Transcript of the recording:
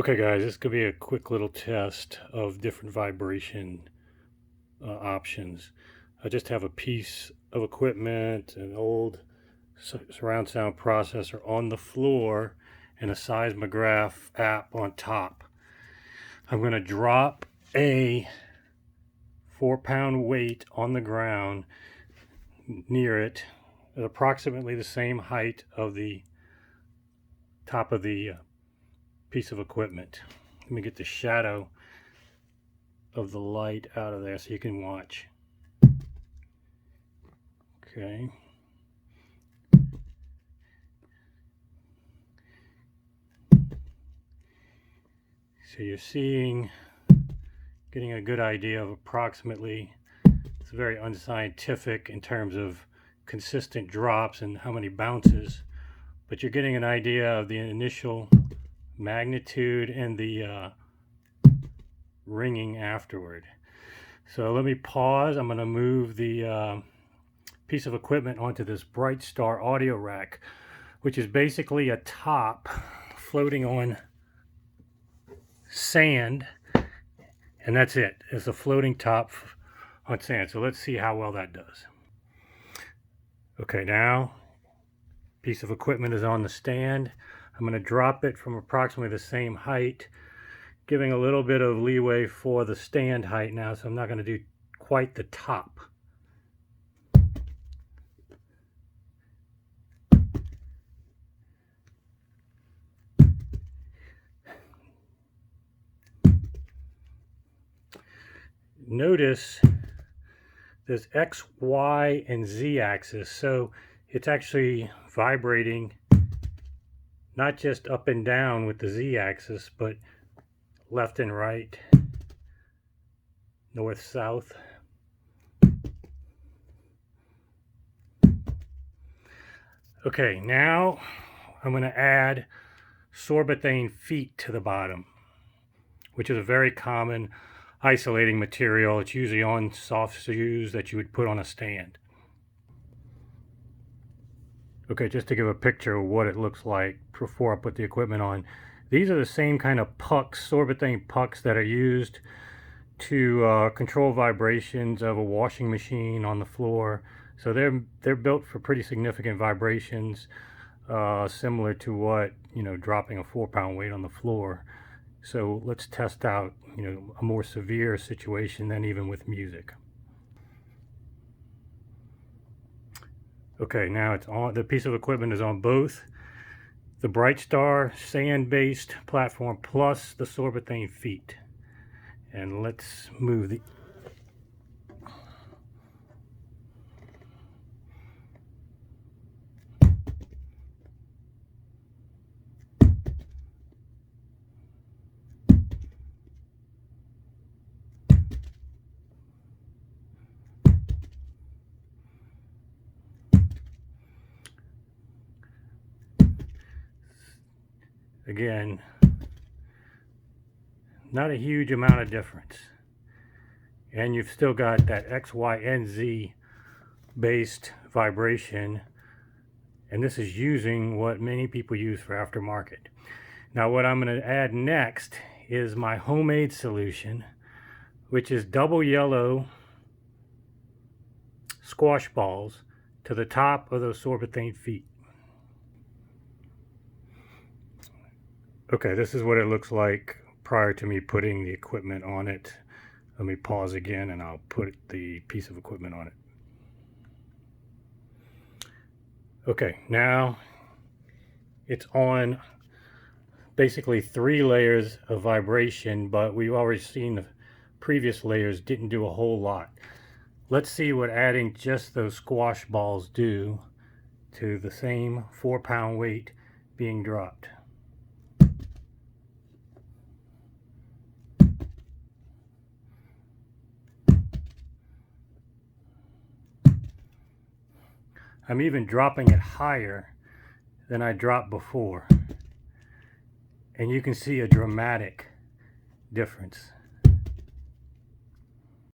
Okay guys, this could be a quick little test of different vibration options. I just have a piece of equipment, an old surround sound processor on the floor and a seismograph app on top. I'm going to drop a 4-pound weight on the ground near it at approximately the same height of the top of the piece of equipment. Let me get the shadow of the light out of there so you can watch. Okay. So you're getting a good idea of approximately, it's very unscientific in terms of consistent drops and how many bounces, but you're getting an idea of the initial magnitude and the ringing afterward. So let me pause. I'm going to move the piece of equipment onto this Bright Star audio rack, which is basically a top floating on sand, and that's it. It's a floating top on sand. So let's see how well that does. Okay, now piece of equipment is on the stand. I'm going to drop it from approximately the same height, giving a little bit of leeway for the stand height now, so I'm not going to do quite the top. Notice there's X, Y, and Z axis, so it's actually vibrating not just up and down with the Z axis, but left and right, north, south. Okay, now I'm going to add Sorbothane feet to the bottom, which is a very common isolating material. It's usually on soft shoes that you would put on a stand. Okay, just to give a picture of what it looks like before I put the equipment on. These are the same kind of pucks, Sorbothane pucks, that are used to control vibrations of a washing machine on the floor. So they're built for pretty significant vibrations, similar to what, dropping a 4-pound weight on the floor. So let's test out, a more severe situation than even with music. Okay, now it's on. The piece of equipment is on both the Bright Star sand-based platform plus the Sorbothane feet. And let's move the again, not a huge amount of difference. And you've still got that X, Y, and Z based vibration. And this is using what many people use for aftermarket. Now what I'm going to add next is my homemade solution, which is double yellow squash balls to the top of those Sorbothane feet. Okay, this is what it looks like prior to me putting the equipment on it. Let me pause again and I'll put the piece of equipment on it. Okay, now it's on basically 3 layers of vibration, but we've already seen the previous layers didn't do a whole lot. Let's see what adding just those squash balls do to the same 4-pound weight being dropped. I'm even dropping it higher than I dropped before. And you can see a dramatic difference.